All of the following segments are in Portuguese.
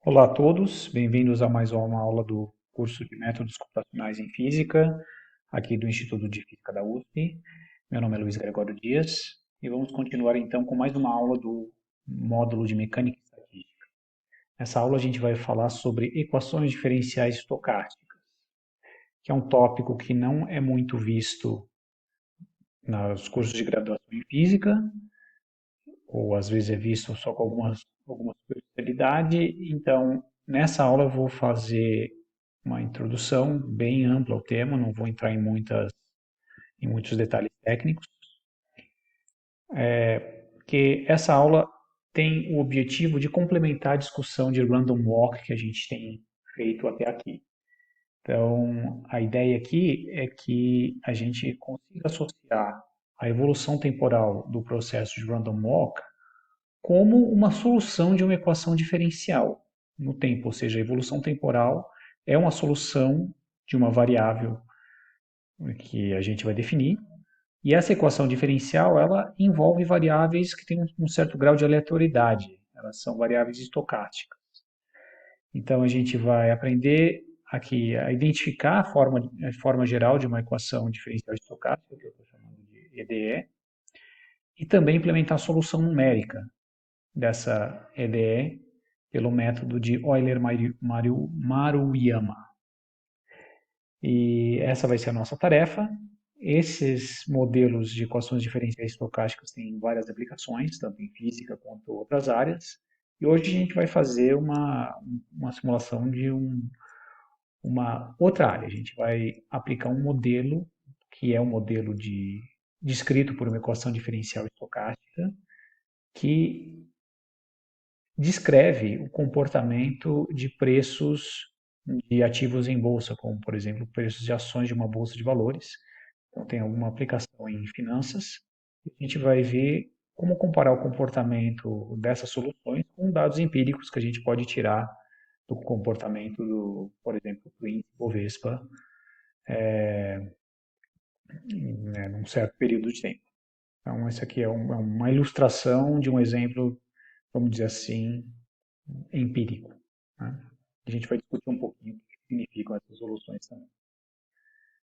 Olá a todos, bem-vindos a mais uma aula do curso de Métodos Computacionais em Física, aqui do Instituto de Física da USP. Meu nome é Luiz Gregório Dias e vamos continuar então com mais uma aula do módulo de Mecânica e Estatística. Nessa aula a gente vai falar sobre equações diferenciais estocásticas, que é um tópico que não é muito visto nos cursos de graduação em Física, ou às vezes é visto só com algumas especialidades. Então, nessa aula eu vou fazer uma introdução bem ampla ao tema, não vou entrar em muitos detalhes técnicos, porque essa aula tem o objetivo de complementar a discussão de random walk que a gente tem feito até aqui. Então, a ideia aqui é que a gente consiga associar a evolução temporal do processo de random walk como uma solução de uma equação diferencial no tempo, ou seja, a evolução temporal é uma solução de uma variável que a gente vai definir, e essa equação diferencial ela envolve variáveis que têm um certo grau de aleatoriedade, elas são variáveis estocásticas. Então a gente vai aprender aqui a identificar a forma geral de uma equação diferencial estocástica, que eu estou chamando de EDE, e também implementar a solução numérica dessa EDE pelo método de Euler-Maruyama. E essa vai ser a nossa tarefa. Esses modelos de equações diferenciais estocásticas têm várias aplicações, tanto em física quanto em outras áreas. E hoje a gente vai fazer uma simulação de uma outra área. A gente vai aplicar um modelo que é um modelo descrito por uma equação diferencial estocástica que descreve o comportamento de preços de ativos em bolsa, como, por exemplo, preços de ações de uma bolsa de valores. Então, tem alguma aplicação em finanças. E a gente vai ver como comparar o comportamento dessas soluções com dados empíricos que a gente pode tirar do comportamento por exemplo, do índice Bovespa, num certo período de tempo. Então, essa aqui é uma ilustração de um exemplo, vamos dizer assim, empírico. Né? A gente vai discutir um pouquinho o que significam essas soluções também.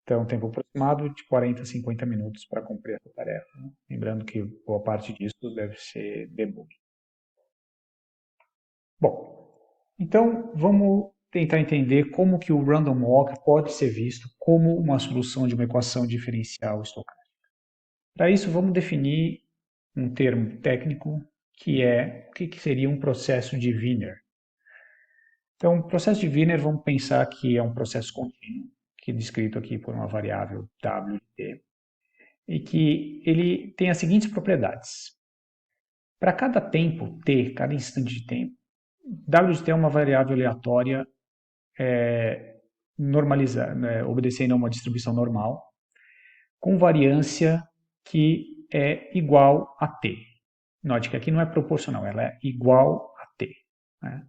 Então, tempo aproximado de 40 a 50 minutos para cumprir essa tarefa. Né? Lembrando que boa parte disso deve ser debug. Bom, então vamos tentar entender como que o random walk pode ser visto como uma solução de uma equação diferencial estocástica. Para isso, vamos definir um termo técnico que é o que seria um processo de Wiener. Então, o processo de Wiener, vamos pensar que é um processo contínuo, que é descrito aqui por uma variável w de t, e que ele tem as seguintes propriedades. Para cada tempo t, cada instante de tempo, w de t é uma variável aleatória normalizada, né, obedecendo a uma distribuição normal, com variância que é igual a t. Note que aqui não é proporcional, ela é igual a t. Né?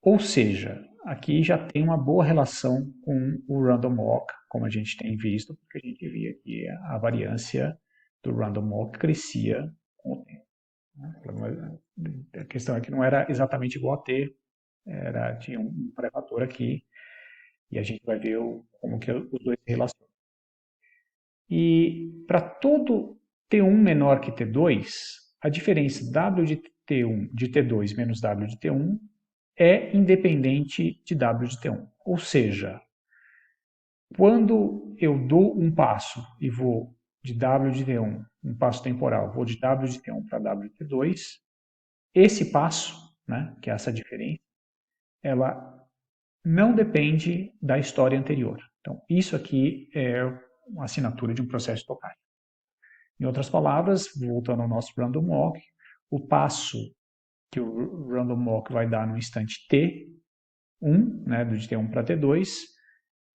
Ou seja, aqui já tem uma boa relação com o random walk, como a gente tem visto, porque a gente via que a variância do random walk crescia com o tempo. A questão é que não era exatamente igual a t, tinha um pré-fator aqui, e a gente vai ver como que os dois se relacionam. E para todo T1 menor que T2, a diferença W de T1 de T2 menos W de T1 é independente de W de T1. Ou seja, quando eu dou um passo e vou de W de T1, um passo temporal, vou de W de T1 para W de T2, esse passo, né, que é essa diferença, ela não depende da história anterior. Então, isso aqui é uma assinatura de um processo estocástico. Em outras palavras, voltando ao nosso random walk, o passo que o random walk vai dar no instante t1, né, de t1 para t2,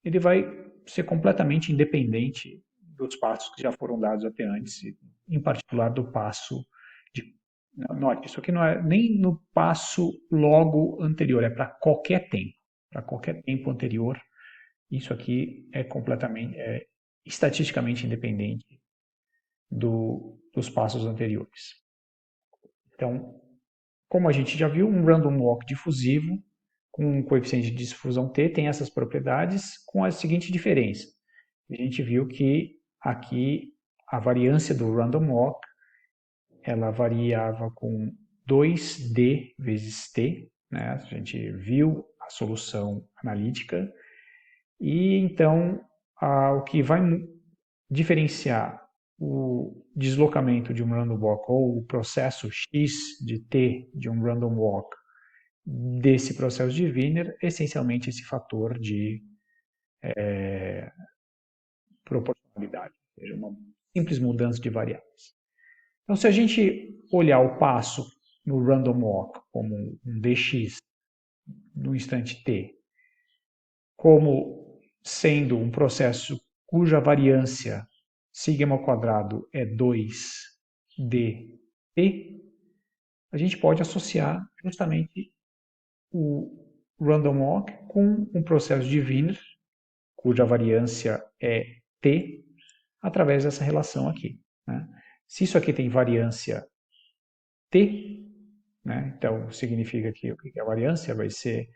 ele vai ser completamente independente dos passos que já foram dados até antes, em particular do passo de... Note, isso aqui não é nem no passo logo anterior, é para qualquer tempo. Para qualquer tempo anterior, isso aqui é completamente, estatisticamente independente dos passos anteriores. Então, como a gente já viu, um random walk difusivo com um coeficiente de difusão t tem essas propriedades com a seguinte diferença. A gente viu que aqui a variância do random walk ela variava com 2D vezes t, né? A gente viu a solução analítica e então o que vai diferenciar o deslocamento de um random walk ou o processo x de t de um random walk desse processo de Wiener, essencialmente esse fator de proporcionalidade, ou seja, uma simples mudança de variáveis. Então, se a gente olhar o passo no random walk como um dx no instante t, como sendo um processo cuja variância sigma ao quadrado é 2dt, a gente pode associar justamente o random walk com um processo de Wiener, cuja variância é t, através dessa relação aqui. Né? Se isso aqui tem variância t, né? Então significa que o que é a variância vai ser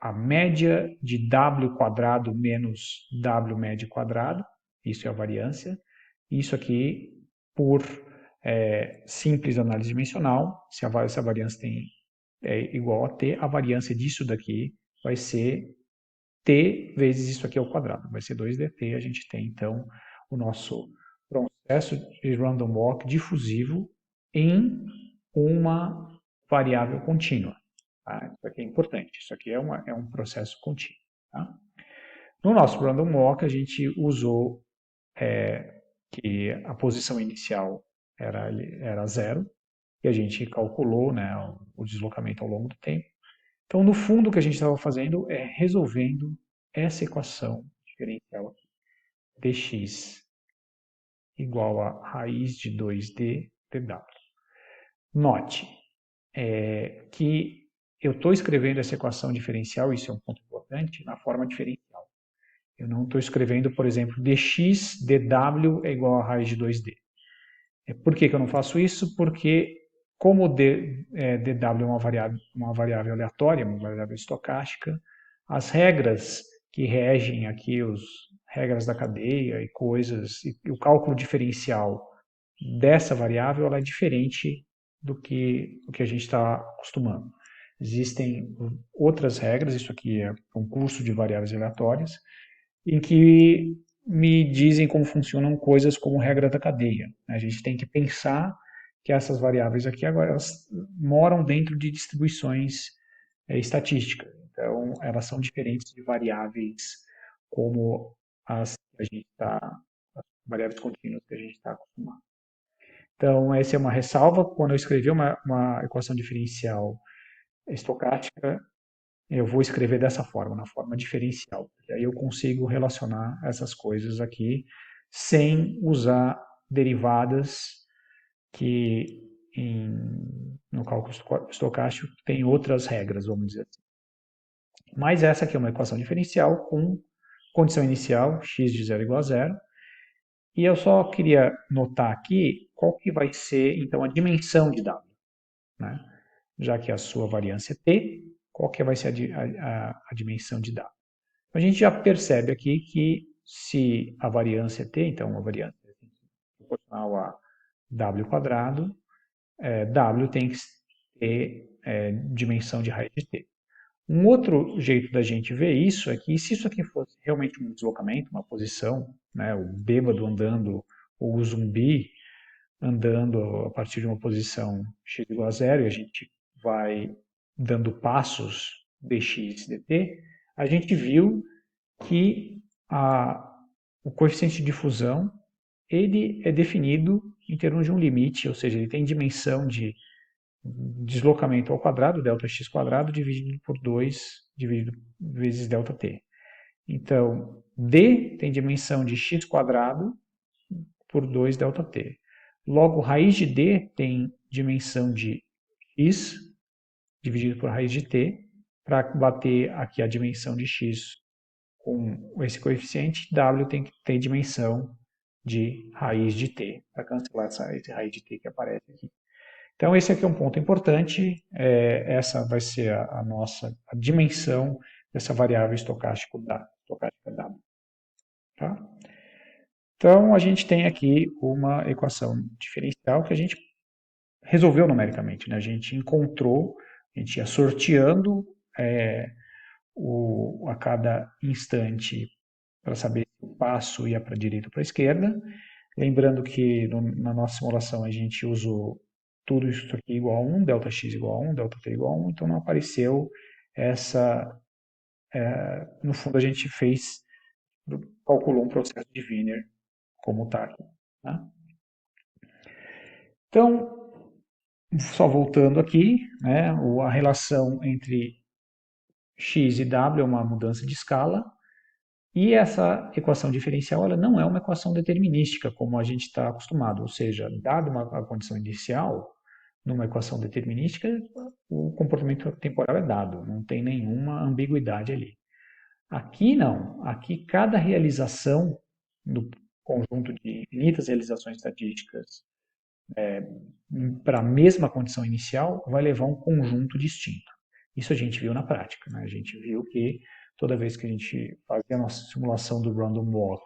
a média de w quadrado menos w médio quadrado, isso é a variância. Isso aqui, por simples análise dimensional, se a variância é igual a t, a variância disso daqui vai ser t vezes isso aqui ao quadrado, vai ser 2dt. A gente tem, então, o nosso processo de random walk difusivo em uma variável contínua. Tá? Isso aqui é importante, isso aqui é um processo contínuo. Tá? No nosso random walk, a gente usou que a posição inicial era zero, e a gente calculou, né, o deslocamento ao longo do tempo. Então, no fundo, o que a gente estava fazendo é resolvendo essa equação diferencial aqui. dx igual a raiz de 2d dw. Note que eu estou escrevendo essa equação diferencial, isso é um ponto importante, na forma diferencial. Eu não estou escrevendo, por exemplo, dx dw é igual a raiz de 2d. Por que eu não faço isso? Porque como dw é uma variável aleatória, uma variável estocástica, as regras que regem aqui, as regras da cadeia e coisas, e o cálculo diferencial dessa variável ela é diferente do que a gente está acostumando. Existem outras regras, isso aqui é um curso de variáveis aleatórias, em que me dizem como funcionam coisas como regra da cadeia. A gente tem que pensar que essas variáveis aqui agora elas moram dentro de distribuições estatísticas. Então, elas são diferentes de variáveis como as que a gente está, variáveis contínuas que a gente está acostumado. Então, essa é uma ressalva. Quando eu escrevi uma equação diferencial estocástica, eu vou escrever dessa forma, na forma diferencial. E aí eu consigo relacionar essas coisas aqui sem usar derivadas que no cálculo estocástico tem outras regras, vamos dizer assim. Mas essa aqui é uma equação diferencial com condição inicial, x de 0 igual a 0. E eu só queria notar aqui qual que vai ser, então, a dimensão de W. Né? Já que a sua variância é t, qual que vai ser a dimensão de W? A gente já percebe aqui que se a variância é t, então a variância é proporcional a w quadrado, w tem que ter dimensão de raiz de t. Um outro jeito da gente ver isso é que se isso aqui fosse realmente um deslocamento, uma posição, né, o bêbado andando ou o zumbi andando a partir de uma posição x igual a zero e a gente vai dando passos dx dt, a gente viu que o coeficiente de difusão ele é definido em termos de um limite, ou seja, ele tem dimensão de deslocamento ao quadrado, ΔX quadrado, dividido por 2 dividido vezes ΔT. Então, D tem dimensão de x quadrado por 2 ΔT. Logo, raiz de D tem dimensão de x dividido por raiz de t. Para bater aqui a dimensão de x com esse coeficiente, w tem que ter dimensão de raiz de t, para cancelar essa raiz de t que aparece aqui. Então, esse aqui é um ponto importante. Essa vai ser a nossa a dimensão dessa variável estocástica W. Tá? Então, a gente tem aqui uma equação diferencial que a gente resolveu numericamente. Né? A gente encontrou, a gente ia sorteando a cada instante para saber se o passo ia para a direita ou para a esquerda. Lembrando que na nossa simulação a gente usou tudo isso aqui igual a 1, ΔX igual a 1, ΔT igual a 1, então não apareceu essa... no fundo a gente calculou um processo de Wiener como está aqui. Tá? Então, só voltando aqui, né, a relação entre x e w é uma mudança de escala, e essa equação diferencial ela não é uma equação determinística, como a gente está acostumado, ou seja, dada a condição inicial, numa equação determinística, o comportamento temporal é dado, não tem nenhuma ambiguidade ali. Aqui não, aqui cada realização do conjunto de infinitas realizações estatísticas para a mesma condição inicial vai levar um conjunto distinto. Isso a gente viu na prática. Né? A gente viu que toda vez que a gente fazia a nossa simulação do random walk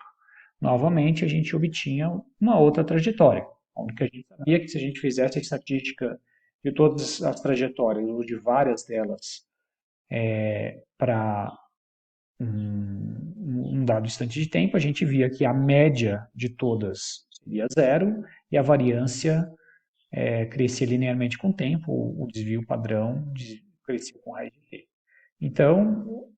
novamente, a gente obtinha uma outra trajetória. Onde a gente sabia que se a gente fizesse a estatística de todas as trajetórias, ou de várias delas, para um dado instante de tempo, a gente via que a média de todas seria zero e a variância crescia linearmente com o tempo, o desvio padrão crescia com raiz de t. Então,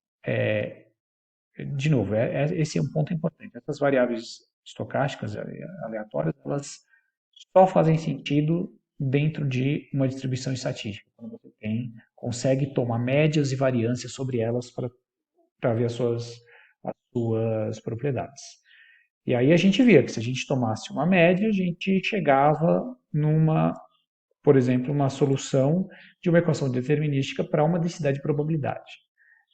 de novo, esse é um ponto importante. Essas variáveis estocásticas aleatórias, elas só fazem sentido dentro de uma distribuição estatística, quando você consegue tomar médias e variâncias sobre elas para ver as suas propriedades. E aí a gente via que se a gente tomasse uma média, a gente chegava por exemplo, uma solução de uma equação determinística para uma densidade de probabilidade.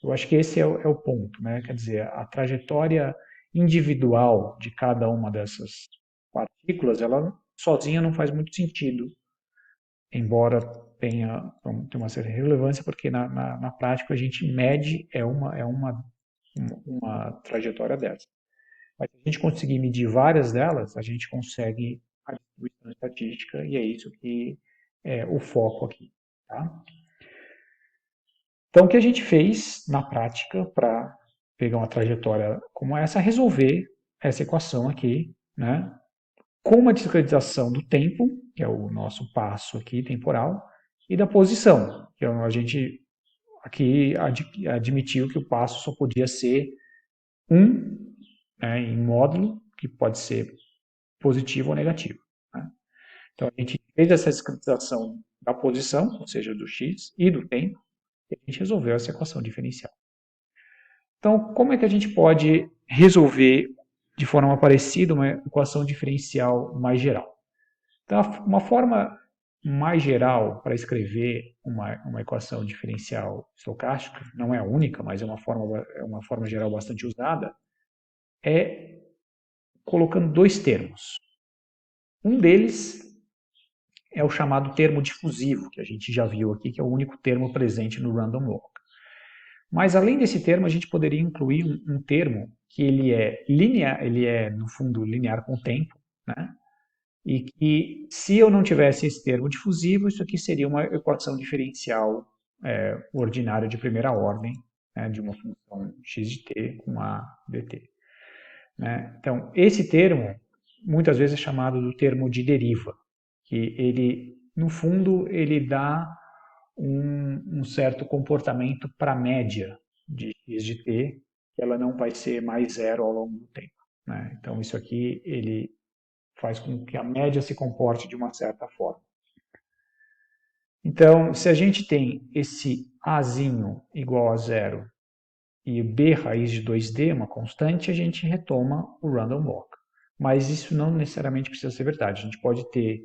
Eu acho que esse é o ponto, né? Quer dizer, a trajetória individual de cada uma dessas partículas, ela sozinha não faz muito sentido, embora tenha uma certa relevância, porque na prática a gente mede uma trajetória dessa. Mas se a gente conseguir medir várias delas, a gente consegue a distribuição estatística, e é isso que é o foco aqui. Tá? Então, o que a gente fez na prática para pegar uma trajetória como essa, resolver essa equação aqui, né, com uma discretização do tempo, que é o nosso passo aqui temporal, e da posição, que a gente aqui admitiu que o passo só podia ser né, em módulo, que pode ser positivo ou negativo. Né? Então, a gente fez essa discretização da posição, ou seja, do x, e do tempo, e a gente resolveu essa equação diferencial. Então, como é que a gente pode resolver de forma parecida uma equação diferencial mais geral? Então, uma forma mais geral para escrever uma equação diferencial estocástica, não é a única, mas é uma forma geral bastante usada, é colocando dois termos. Um deles é o chamado termo difusivo, que a gente já viu aqui, que é o único termo presente no random walk. Mas além desse termo, a gente poderia incluir um termo que ele é linear, ele é no fundo linear com o tempo, né? E que se eu não tivesse esse termo difusivo, isso aqui seria uma equação diferencial ordinária de primeira ordem, né, de uma função x de t com a dt. Né? Então, esse termo muitas vezes é chamado do termo de deriva, que ele, no fundo, ele dá um certo comportamento para a média de x de t, que ela não vai ser mais zero ao longo do tempo. Né? Então, isso aqui ele faz com que a média se comporte de uma certa forma. Então, se a gente tem esse azinho igual a zero e b raiz de 2d, uma constante, a gente retoma o random walk. Mas isso não necessariamente precisa ser verdade. A gente pode ter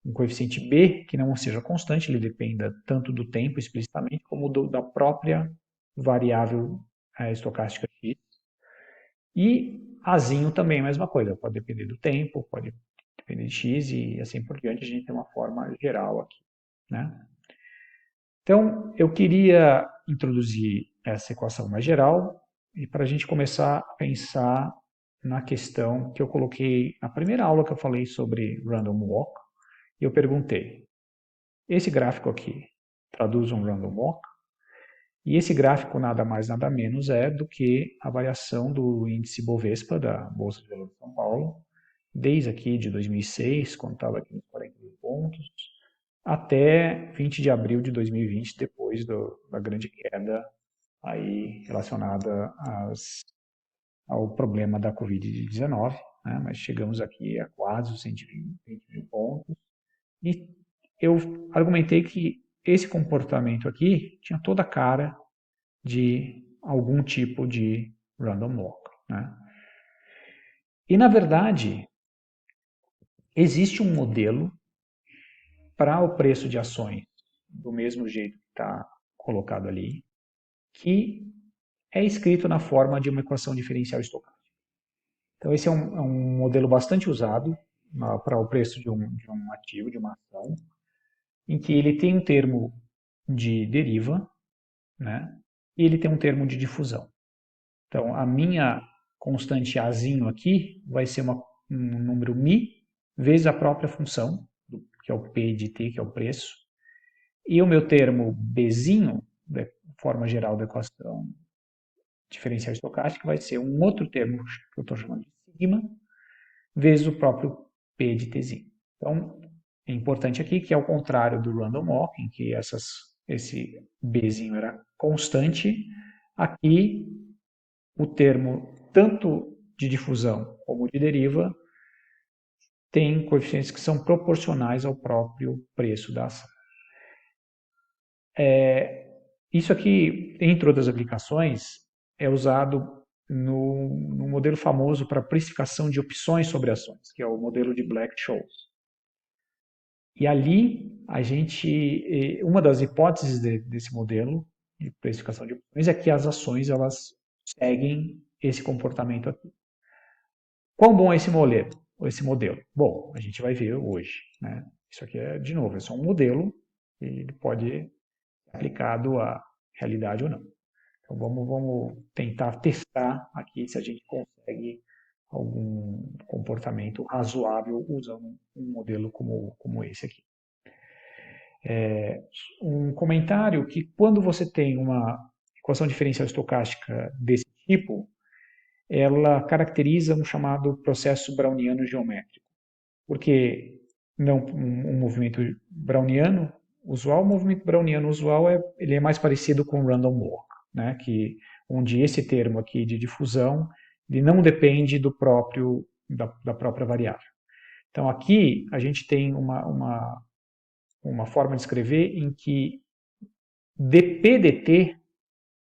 um coeficiente b que não seja constante, ele dependa tanto do tempo explicitamente, como da própria variável estocástica x. E azinho também é a mesma coisa, pode depender do tempo, pode depender de x e assim por diante. A gente tem uma forma geral aqui. né? Então, eu queria introduzir essa equação mais geral e para a gente começar a pensar na questão que eu coloquei na primeira aula que eu falei sobre random walk, e eu perguntei, esse gráfico aqui traduz um random walk? E esse gráfico nada mais nada menos é do que a variação do índice Bovespa da Bolsa de Valores de São Paulo, desde aqui de 2006, quando estava aqui nos 40 mil pontos, até 20 de abril de 2020, depois da grande queda aí relacionada ao problema da Covid-19, né? Mas chegamos aqui a quase os 120 mil pontos. E eu argumentei que esse comportamento aqui tinha toda a cara de algum tipo de random walk, né? E, na verdade, existe um modelo para o preço de ações do mesmo jeito que está colocado ali, que é escrito na forma de uma equação diferencial estocástica. Então, esse é um modelo bastante usado para o preço de um ativo, de uma ação, em que ele tem um termo de deriva, né, e ele tem um termo de difusão. Então, a minha constante Azinho aqui vai ser um número Mi vezes a própria função, que é o P de T, que é o preço, e o meu termo Bzinho, da forma geral da equação diferencial estocástica, vai ser um outro termo que eu estou chamando de sigma, vezes o próprio P de Tzinho. Então, é importante aqui que, ao contrário do random walk, em que esse Bzinho era constante, aqui o termo tanto de difusão como de deriva tem coeficientes que são proporcionais ao próprio preço da ação. Isso aqui, entre outras aplicações, é usado no modelo famoso para precificação de opções sobre ações, que é o modelo de Black-Scholes. E ali, uma das hipóteses desse modelo de precificação de opções é que as ações elas seguem esse comportamento aqui. Quão bom é esse modelo? Bom, a gente vai ver hoje, né? Isso aqui é, de novo, é só um modelo e ele pode ser aplicado à realidade ou não. Então vamos tentar testar aqui se a gente consegue algum comportamento razoável usando um modelo como esse aqui. Um comentário que quando você tem uma equação diferencial estocástica desse tipo, ela caracteriza um chamado processo browniano geométrico. Porque não um movimento browniano usual, o movimento browniano usual ele é mais parecido com o random walk, né? Onde esse termo aqui de difusão ele não depende da própria variável. Então aqui a gente tem uma forma de escrever em que dp de t,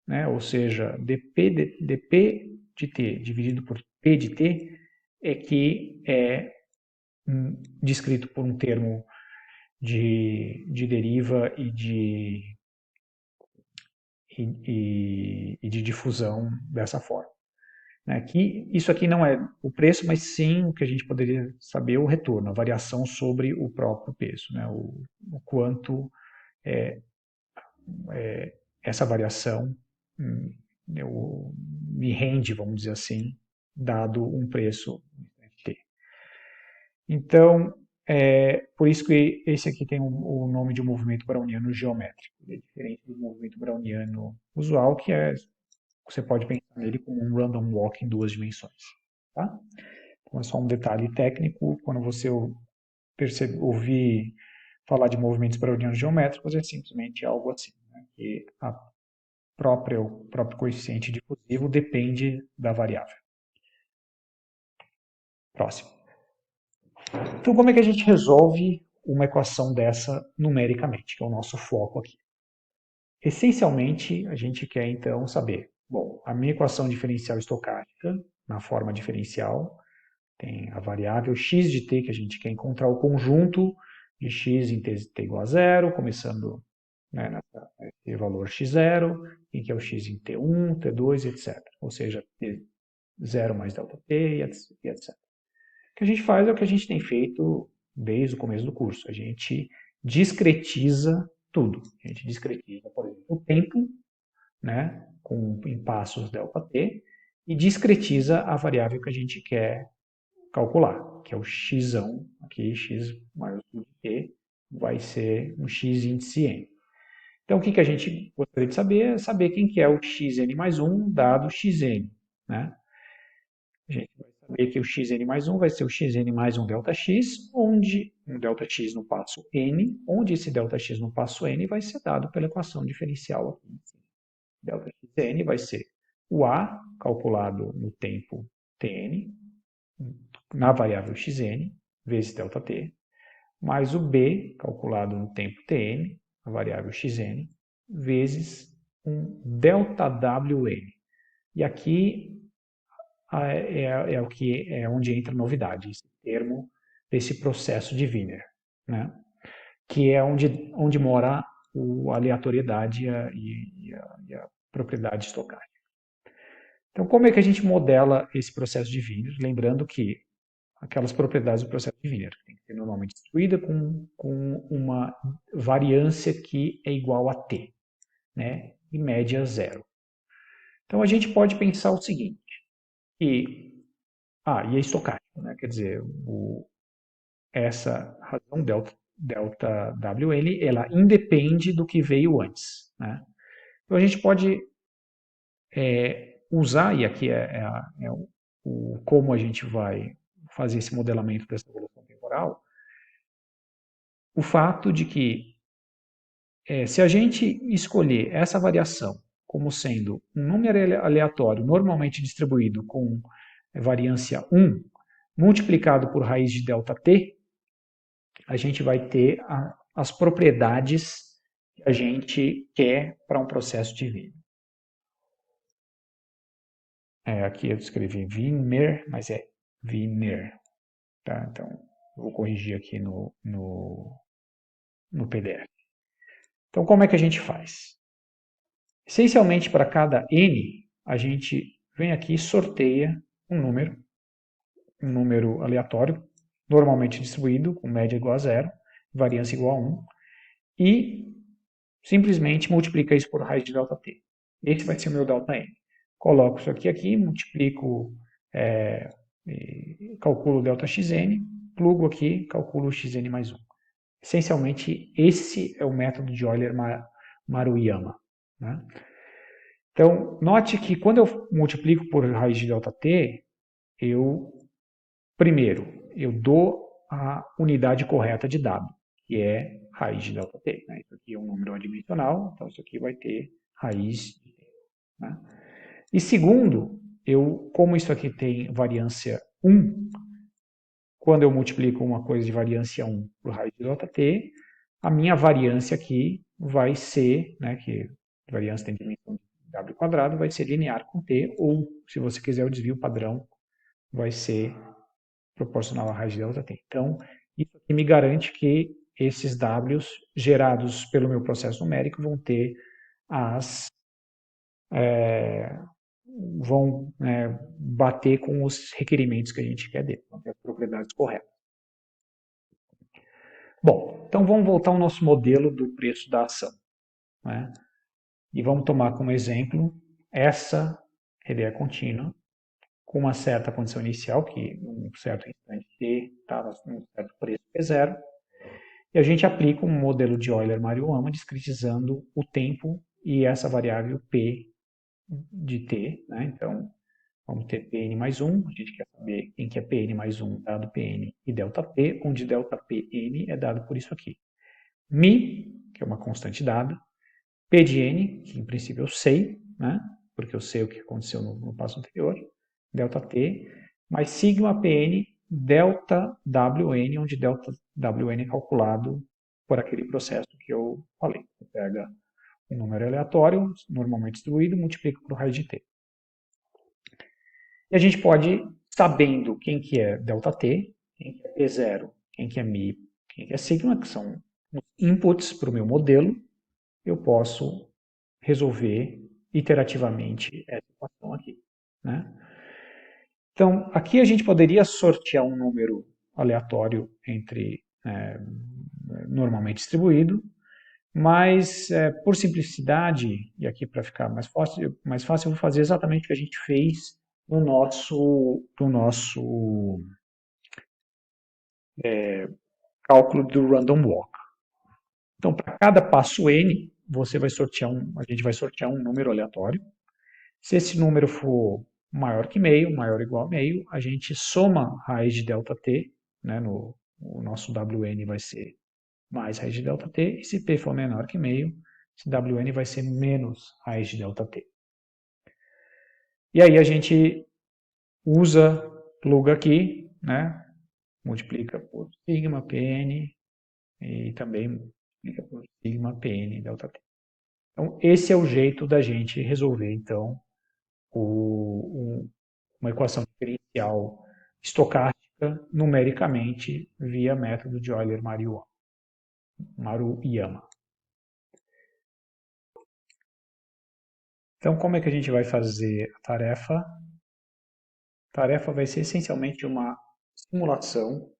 né? Ou seja, dp de t dividido por p de t é que é descrito por um termo de deriva e de difusão dessa forma. Isso aqui não é o preço, mas sim o que a gente poderia saber, o retorno, a variação sobre o próprio peso, né? O quanto essa variação me rende, vamos dizer assim, dado um preço T. Então, por isso que esse aqui tem o nome de um movimento browniano geométrico. Ele é diferente do movimento browniano usual, que você pode pensar nele como um random walk em duas dimensões. Tá? Então é só um detalhe técnico. Quando você ouvir falar de movimentos brownianos geométricos, é simplesmente algo assim, né? Que o próprio coeficiente difusivo depende da variável. Próximo. Então, como é que a gente resolve uma equação dessa numericamente, que é o nosso foco aqui? Essencialmente, a gente quer então saber, bom, a minha equação diferencial estocástica, na forma diferencial, tem a variável x de t, que a gente quer encontrar o conjunto de x em t igual a zero, começando nesse valor x0, em que é o x em t1, t2, etc. Ou seja, t0 mais delta t e etc. O que a gente faz é o que a gente tem feito desde o começo do curso. A gente discretiza tudo. A gente discretiza, por exemplo, o tempo, né, em passos ΔT, e discretiza a variável que a gente quer calcular, que é o x, aqui, x maiúsculo de t, vai ser um x índice n. Então, o que a gente gostaria de saber é saber quem que é o xn mais 1 dado xn. Né? A gente vai saber que o xn mais 1 vai ser o xn mais um ΔX, onde um ΔX no passo n, onde esse ΔX no passo n vai ser dado pela equação diferencial aqui. ΔXn vai ser o a calculado no tempo tn, na variável xn, vezes ΔT, mais o b calculado no tempo tn, a variável xn, vezes um ΔWn. E aqui o que é onde entra a novidade, esse termo desse processo de Wiener, né? Que é onde mora a aleatoriedade e a propriedade estocástica. Então, como é que a gente modela esse processo de Wiener? Lembrando que aquelas propriedades do processo de Wiener tem que ser normalmente distribuída com uma variância que é igual a t, né? Em média zero. Então, a gente pode pensar o seguinte, e é estocástico, né? Quer dizer, essa razão delta WN, ela independe do que veio antes, né? Então, a gente pode usar, e aqui como a gente vai fazer esse modelamento dessa evolução temporal, o fato de que se a gente escolher essa variação como sendo um número aleatório normalmente distribuído com variância 1, multiplicado por raiz de ΔT, a gente vai ter as propriedades que a gente quer para um processo de Wiener. Aqui eu escrevi Wiener, mas é Wiener. Tá? Então, eu vou corrigir aqui no PDF. Então, como é que a gente faz? Essencialmente, para cada n, a gente vem aqui e sorteia um número aleatório, normalmente distribuído, com média igual a 0, variância igual a 1, e simplesmente multiplica isso por raiz de ΔT. Esse vai ser o meu ΔN. Coloco isso aqui, multiplico, calculo o ΔXN, plugo aqui, calculo o xn mais 1. Essencialmente, esse é o método de Euler-Maruyama. Né? Então, note que quando eu multiplico por raiz de ΔT, primeiro, eu dou a unidade correta de dado, que é raiz de ΔT. Né? Isso aqui é um número adimensional, então isso aqui vai ter raiz de t. Né? E segundo, como isso aqui tem variância 1, quando eu multiplico uma coisa de variância 1 por raiz de ΔT, a minha variância aqui vai ser, né, que variância tem dimensão de w quadrado, vai ser linear com t, ou, se você quiser, o desvio padrão vai ser proporcional à raiz de ΔT. Então, isso aqui me garante que esses w's gerados pelo meu processo numérico vão ter vão bater com os requerimentos que a gente quer dele, vão ter as propriedades corretas. Bom, então vamos voltar ao nosso modelo do preço da ação. Né? E vamos tomar como exemplo essa ideia contínua, com uma certa condição inicial, que num certo instante t estava num certo preço P0, e a gente aplica um modelo de Euler-Maruyama discretizando o tempo e essa variável P de t. Né? Então, vamos ter Pn mais 1, a gente quer saber quem que é Pn mais 1 dado Pn e ΔP, onde ΔPn é dado por isso aqui. Mi, que é uma constante dada, P de n, que em princípio eu sei, né? Porque eu sei o que aconteceu no passo anterior, ΔT, mais sigma Pn ΔWn, onde ΔWn é calculado por aquele processo que eu falei. Você pega um número aleatório, normalmente distribuído, multiplica por raiz de t. E a gente pode, sabendo quem que é ΔT, quem que é P0, quem que é Mi, quem que é sigma, que são os inputs para o meu modelo, eu posso resolver iterativamente essa equação aqui. Né? Então, aqui a gente poderia sortear um número aleatório entre normalmente distribuído, mas por simplicidade, e aqui para ficar mais fácil, eu vou fazer exatamente o que a gente fez no nosso cálculo do random walk. Então, para cada passo n, a gente vai sortear um número aleatório. Se esse número for maior que meio, maior ou igual a meio, a gente soma a raiz de ΔT, né, o nosso Wn vai ser mais raiz de ΔT, e se p for menor que meio, esse Wn vai ser menos raiz de ΔT. E aí a gente pluga aqui, né, multiplica por sigma Pn e também multiplica por sigma Pn ΔT. Então, esse é o jeito da gente resolver, então, uma equação diferencial estocástica numericamente via método de Euler-Maruyama. Então, como é que a gente vai fazer a tarefa? A tarefa vai ser essencialmente uma simulação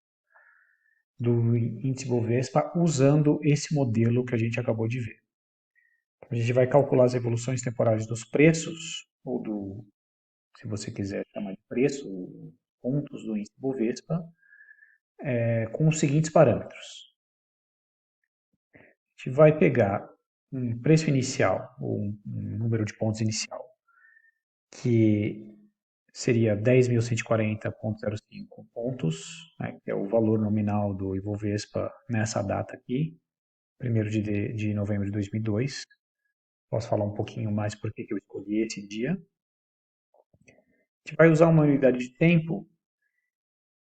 do índice Bovespa usando esse modelo que a gente acabou de ver. A gente vai calcular as evoluções temporais dos preços, se você quiser chamar de preço, pontos do índice Bovespa, com os seguintes parâmetros. A gente vai pegar um preço inicial, ou um número de pontos inicial, que seria 10.140,05 pontos, né, que é o valor nominal do Ibovespa nessa data aqui, 1º de novembro de 2002. Posso falar um pouquinho mais por que eu escolhi esse dia. A gente vai usar uma unidade de tempo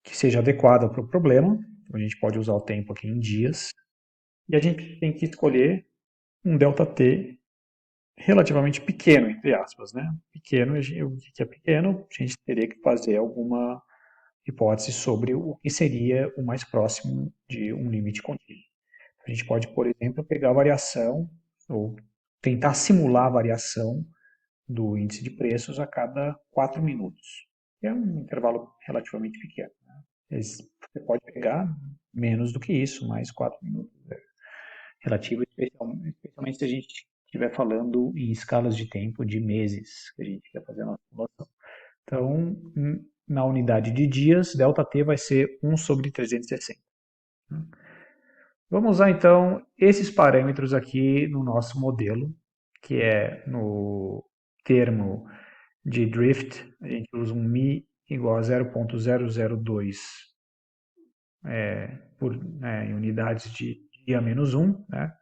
que seja adequada para o problema. Então, a gente pode usar o tempo aqui em dias. E a gente tem que escolher um ΔT relativamente pequeno, entre aspas, né? Pequeno, o que é pequeno? A gente teria que fazer alguma hipótese sobre o que seria o mais próximo de um limite contínuo. A gente pode, por exemplo, pegar a variação, ou tentar simular a variação do índice de preços a cada 4 minutos. É um intervalo relativamente pequeno. Né? Você pode pegar menos do que isso, mais 4 minutos. Relativo, especialmente se a gente estiver falando em escalas de tempo de meses, que a gente quer fazer a nossa simulação. Então, na unidade de dias, ΔT vai ser 1 sobre 360. Vamos usar, então, esses parâmetros aqui no nosso modelo, que é no termo de drift, a gente usa um mi igual a 0.002 em unidades de dia menos 1, né?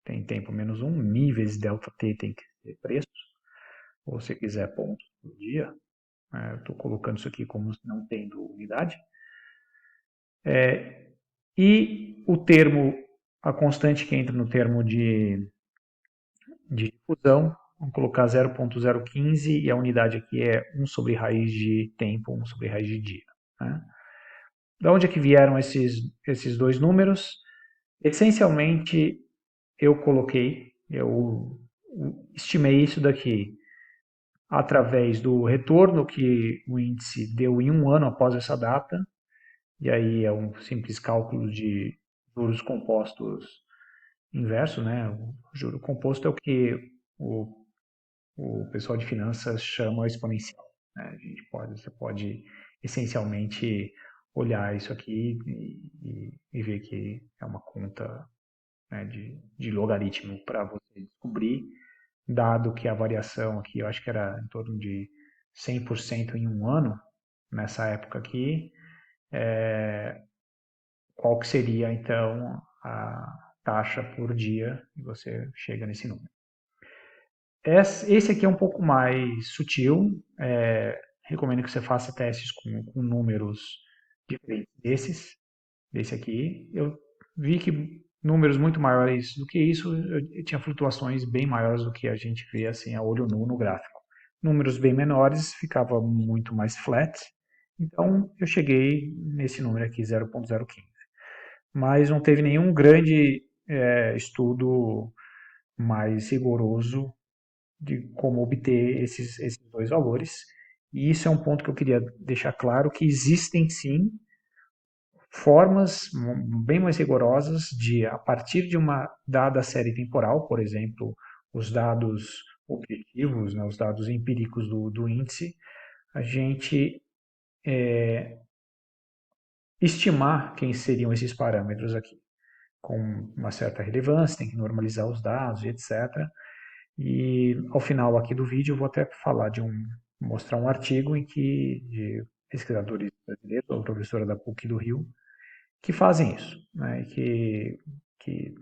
Tem tempo menos 1, mi vezes ΔT tem que ser preço, ou se quiser pontos por dia, eu estou colocando isso aqui como não tendo unidade. E o termo, a constante que entra no termo de difusão, vamos colocar 0.015 e a unidade aqui é 1 sobre raiz de tempo, 1 sobre raiz de dia. Né? Da onde é que vieram esses dois números? Essencialmente, eu estimei isso daqui através do retorno que o índice deu em um ano após essa data, e aí é um simples cálculo de juros compostos inverso, né? O juro composto é o que o pessoal de finanças chama exponencial. Né? Você pode essencialmente olhar isso aqui e ver que é uma conta, né, de logaritmo para você descobrir, dado que a variação aqui, eu acho que era em torno de 100% em um ano, nessa época aqui, qual que seria, então, a taxa por dia, e você chega nesse número. Esse aqui é um pouco mais sutil, recomendo que você faça testes com números diferentes desse aqui. Eu vi que números muito maiores do que isso, eu tinha flutuações bem maiores do que a gente vê assim a olho nu no gráfico. Números bem menores ficava muito mais flat, então eu cheguei nesse número aqui, 0.015. Mas não teve nenhum grande estudo mais rigoroso de como obter esses dois valores. E isso é um ponto que eu queria deixar claro, que existem sim formas bem mais rigorosas de, a partir de uma dada série temporal, por exemplo, os dados objetivos, né, os dados empíricos do índice, a gente estimar quem seriam esses parâmetros aqui, com uma certa relevância, tem que normalizar os dados, etc. E ao final aqui do vídeo eu vou até falar mostrar um artigo em que de pesquisadores brasileiros, a professora da PUC do Rio, que fazem isso, né, que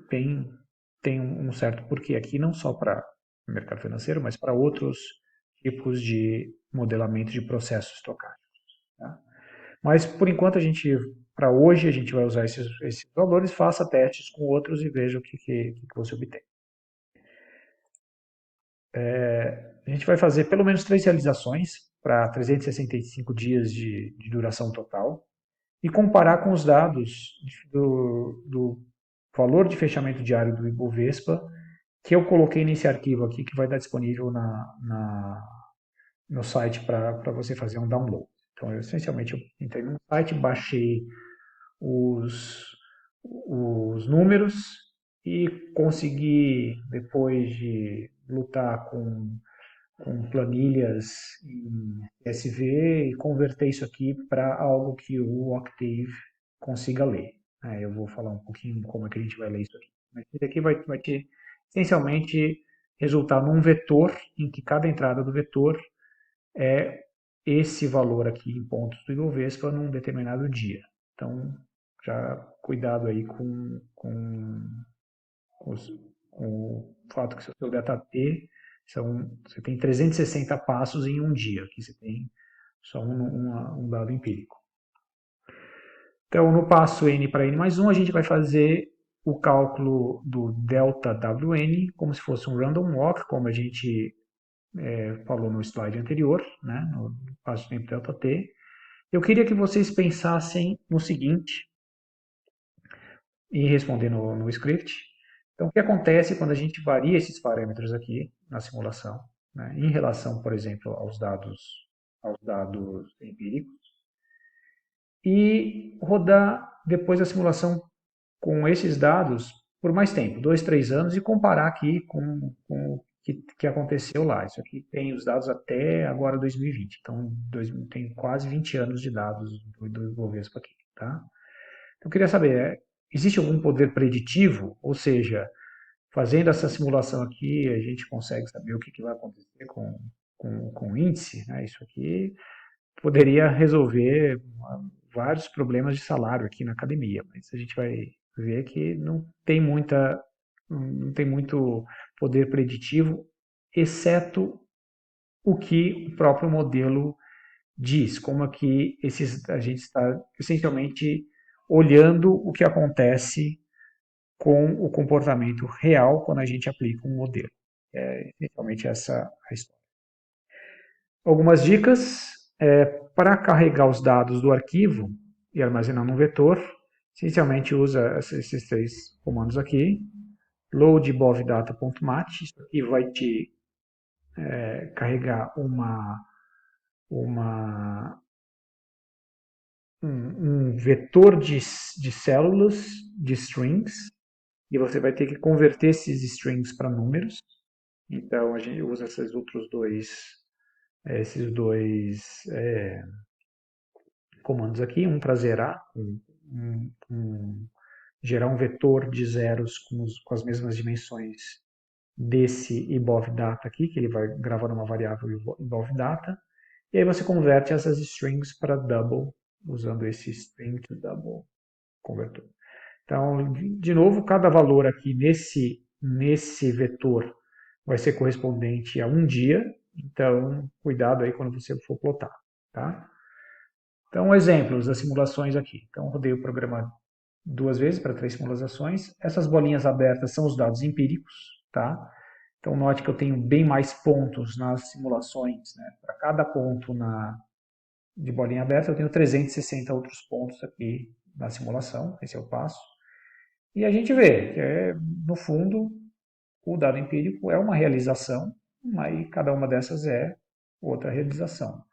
tem um certo porquê aqui, não só para o mercado financeiro, mas para outros tipos de modelamento de processos estocásticos. Tá? Mas, por enquanto, para hoje, a gente vai usar esses valores, faça testes com outros e veja o que você obtém. A gente vai fazer pelo menos 3 realizações para 365 dias de duração total e comparar com os dados do valor de fechamento diário do Ibovespa que eu coloquei nesse arquivo aqui que vai estar disponível no site para você fazer um download. Então, essencialmente, eu entrei no site, baixei os, os números e consegui, depois de lutar com planilhas em CSV, e converter isso aqui para algo que o Octave consiga ler. Eu vou falar um pouquinho como é que a gente vai ler isso aqui. Mas isso aqui vai te, essencialmente, resultar num vetor em que cada entrada do vetor é esse valor aqui em pontos do Ibovespa num determinado dia. Então, já cuidado aí os, com o fato que se o seu delta T você tem 360 passos em um dia, aqui você tem só um dado empírico. Então, no passo n para n mais 1, a gente vai fazer o cálculo do delta Wn como se fosse um random walk, como a gente falou no slide anterior, né, no passo tempo delta t. Eu queria que vocês pensassem no seguinte, e responder no script. Então, o que acontece quando a gente varia esses parâmetros aqui na simulação, né, em relação, por exemplo, aos dados empíricos, e rodar depois a simulação com esses dados por mais tempo, 2, 3 anos, e comparar aqui com o que aconteceu lá. Isso aqui tem os dados até agora 2020, então tem quase 20 anos de dados do Ibovespa aqui. Tá? Eu queria saber, existe algum poder preditivo? Ou seja, fazendo essa simulação aqui, a gente consegue saber o que vai acontecer com o índice? Né? Isso aqui poderia resolver vários problemas de salário aqui na academia, mas a gente vai ver que não tem muito poder preditivo, exceto o que o próprio modelo diz, como aqui a gente está essencialmente olhando o que acontece com o comportamento real quando a gente aplica um modelo. É essencialmente essa a história. Algumas dicas para carregar os dados do arquivo e armazenar num vetor, essencialmente usa esses 3 comandos aqui. Load bovdata.mat, isso aqui vai te carregar um vetor de células, de strings, e você vai ter que converter esses strings para números. Então a gente usa esses dois comandos aqui, um para zerar, gerar um vetor de zeros com as mesmas dimensões desse IBOV-data aqui, que ele vai gravar numa variável IBOV-data, e aí você converte essas strings para double, usando esse string to double convertor. Então, de novo, cada valor aqui nesse vetor vai ser correspondente a um dia, então cuidado aí quando você for plotar. Tá? Então, exemplos das simulações aqui. Então, rodei o programa 2 vezes para 3 simulações. Essas bolinhas abertas são os dados empíricos. Tá? Então, note que eu tenho bem mais pontos nas simulações. Né? Para cada ponto de bolinha aberta, eu tenho 360 outros pontos aqui na simulação. Esse é o passo. E a gente vê que, no fundo, o dado empírico é uma realização, aí cada uma dessas é outra realização.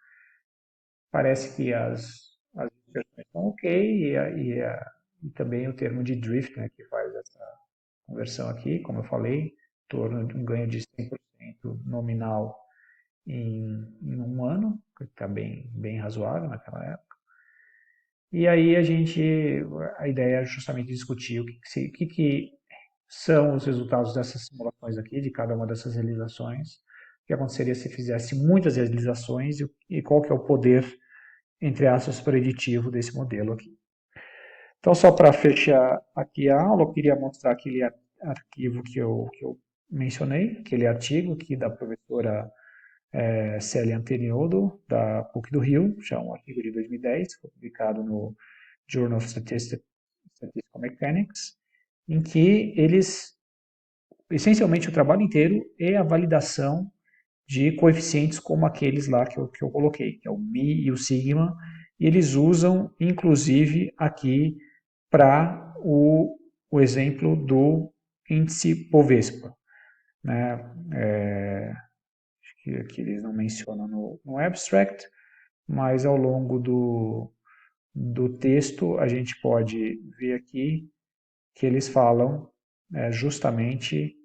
Parece que as inserções estão ok, e também o termo de drift, né, que faz essa conversão aqui, como eu falei, em torno de um ganho de 100% nominal em um ano, que está bem razoável naquela época. E aí a ideia é justamente discutir o que são os resultados dessas simulações aqui, de cada uma dessas realizações, o que aconteceria se fizesse muitas realizações e qual que é o poder, entre aspas, preditivo desse modelo aqui. Então, só para fechar aqui a aula, eu queria mostrar aquele arquivo que eu mencionei, aquele artigo aqui da professora Célia Anteniodo, da PUC do Rio, já um artigo de 2010, foi publicado no Journal of Statistical Mechanics, em que eles, essencialmente o trabalho inteiro é a validação de coeficientes como aqueles lá que eu coloquei, que é o Mi e o Sigma, e eles usam, inclusive, aqui para o exemplo do índice Bovespa. Né? Acho que aqui eles não mencionam no abstract, mas ao longo do texto a gente pode ver aqui que eles falam justamente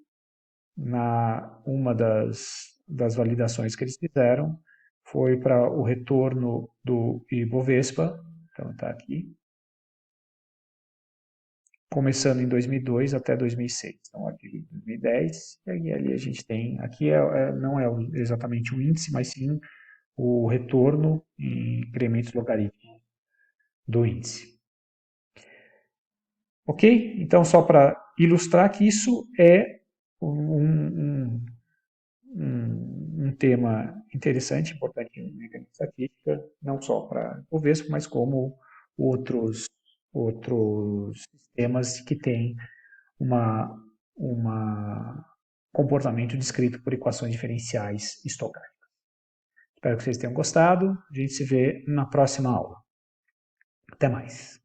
uma das validações que eles fizeram foi para o retorno do Ibovespa, então está aqui, começando em 2002 até 2006. Então, aqui em 2010, e aí ali a gente tem, aqui não é exatamente o índice, mas sim o retorno em incrementos logarítmicos do índice. Ok? Então, só para ilustrar que isso é um tema interessante, importante em mecânica estatística, não só para o Bovespa, mas como outros sistemas que têm uma comportamento descrito por equações diferenciais estocásticas. Espero que vocês tenham gostado. A gente se vê na próxima aula. Até mais.